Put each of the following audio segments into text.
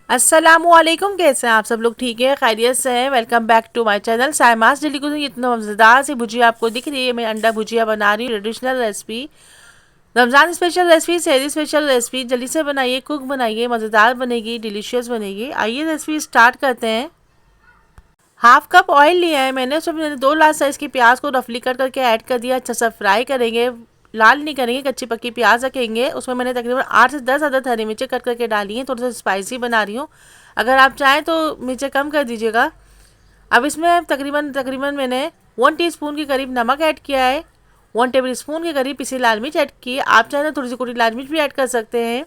अस्सलामुअलैकुम, कैसे हैं आप सब लोग? ठीक है, खैरियत से हैं? Welcome back to my channel Saima's daily cooking. इतना मज़ेदार सी भुजिया आपको दिख रही है। मैं अंडा भुजिया बना रही हूँ, traditional recipe, Ramzan special recipe, शहरी स्पेशल रेसिपी। जल्दी से बनाइए, कुक बनाइए, मज़ेदार बनेगी, डिलीशियस बनेगी। आइए रेसिपी स्टार्ट करते हैं। हाफ कप ऑयल लिया है मैंने, उसमें मैंने 2 लार्ज साइज़ की प्याज को रफली कट करके ऐड कर दिया। अच्छा सा फ्राई करेंगे, लाल नहीं करेंगे, कच्ची पक्की प्याज रखेंगे। उसमें मैंने तकरीबन 8 से 10 अदद हरी मिर्ची कट करके डाली हैं। थोड़ा सा स्पाइसी बना रही हूँ, अगर आप चाहें तो मिर्चें कम कर दीजिएगा। अब इसमें तकरीबन तकरीबन मैंने 1 टीस्पून के करीब नमक ऐड किया है, 1 टेबल स्पून के करीब पिसी लाल मिर्च ऐड की है। आप चाहें तो थोड़ी सी कुटी लाल मिर्च भी ऐड कर सकते हैं।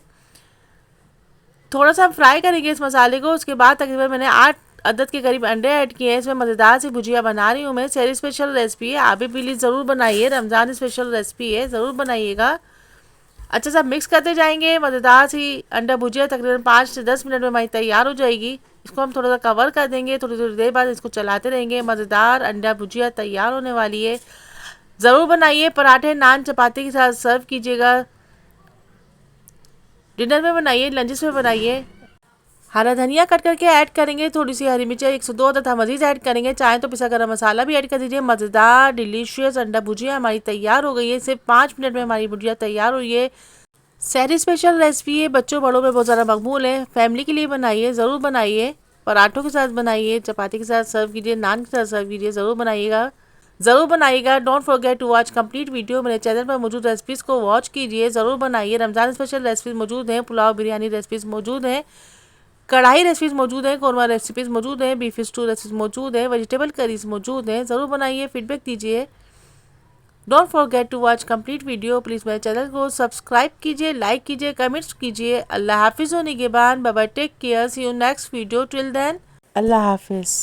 थोड़ा सा हम फ्राई करेंगे इस मसाले को। उसके बाद तकरीबन मैंने 8 अदद के करीब अंडे ऐड किए हैं। इसमें मज़ेदार सी भुजिया बना रही हूँ मैं। शहरी स्पेशल रेसिपी है, आप भी प्लीज़ ज़रूर बनाइए। रमज़ान स्पेशल रेसिपी है, ज़रूर बनाइएगा। अच्छा सा मिक्स करते जाएंगे। मज़ेदार सी अंडा भुजिया तकरीबन 5 से 10 मिनट में हमारी तैयार हो जाएगी। इसको हम थोड़ा सा कवर कर देंगे, थोड़ी थोड़ी देर बाद इसको चलाते रहेंगे। मज़ेदार अंडा भुजिया तैयार होने वाली है। ज़रूर बनाइए, पराठे, नान, चपाती के साथ सर्व कीजिएगा। डिनर में बनाइए, लंचेस में बनाइए। हरा धनिया कट करके ऐड करेंगे, थोड़ी सी हरी मिर्च 102 तथा मजीद ऐड करेंगे। चाहे तो पिसा गरम मसाला भी ऐड कर दीजिए। मज़ेदार डिलीशियस अंडा भुजिया हमारी तैयार हो गई है। सिर्फ 5 मिनट में हमारी भुजिया तैयार हुई है। शहरी स्पेशल रेसिपी है, बच्चों बड़ों में बहुत ज़्यादा मकबूल है। फैमिली के लिए बनाइए, ज़रूर बनाइए। पराठों के साथ बनाइए, चपाती के साथ सर्व कीजिए, नान के साथ सर्व कीजिए। ज़रूर बनाइएगा, ज़रूर बनाइएगा। Don't forget to watch complete video. मेरे चैनल पर मौजूद रेसिपीज़ को वॉच कीजिए, ज़रूर बनाइए। रमज़ान स्पेशल रेसिपीज़ मौजूद हैं, पुलाव बिरयानी रेसिपीज़ मौजूद हैं, कढ़ाई रेसिपीज़ मौजूद हैं, कौरमा रेसिपीज़ मौजूद हैं, बीफ स्टू रेसिपीज़ मौजूद हैं, वेजिटेबल करीज मौजूद हैं। ज़रूर बनाइए, फीडबैक दीजिए। Don't forget to watch complete video. Please मेरे चैनल को सब्सक्राइब कीजिए, लाइक कीजिए, कमेंट्स कीजिए। अल्लाह हाफिज़। होने के बाद bye bye, take care, see you next video. Till then, अल्लाह हाफिज़।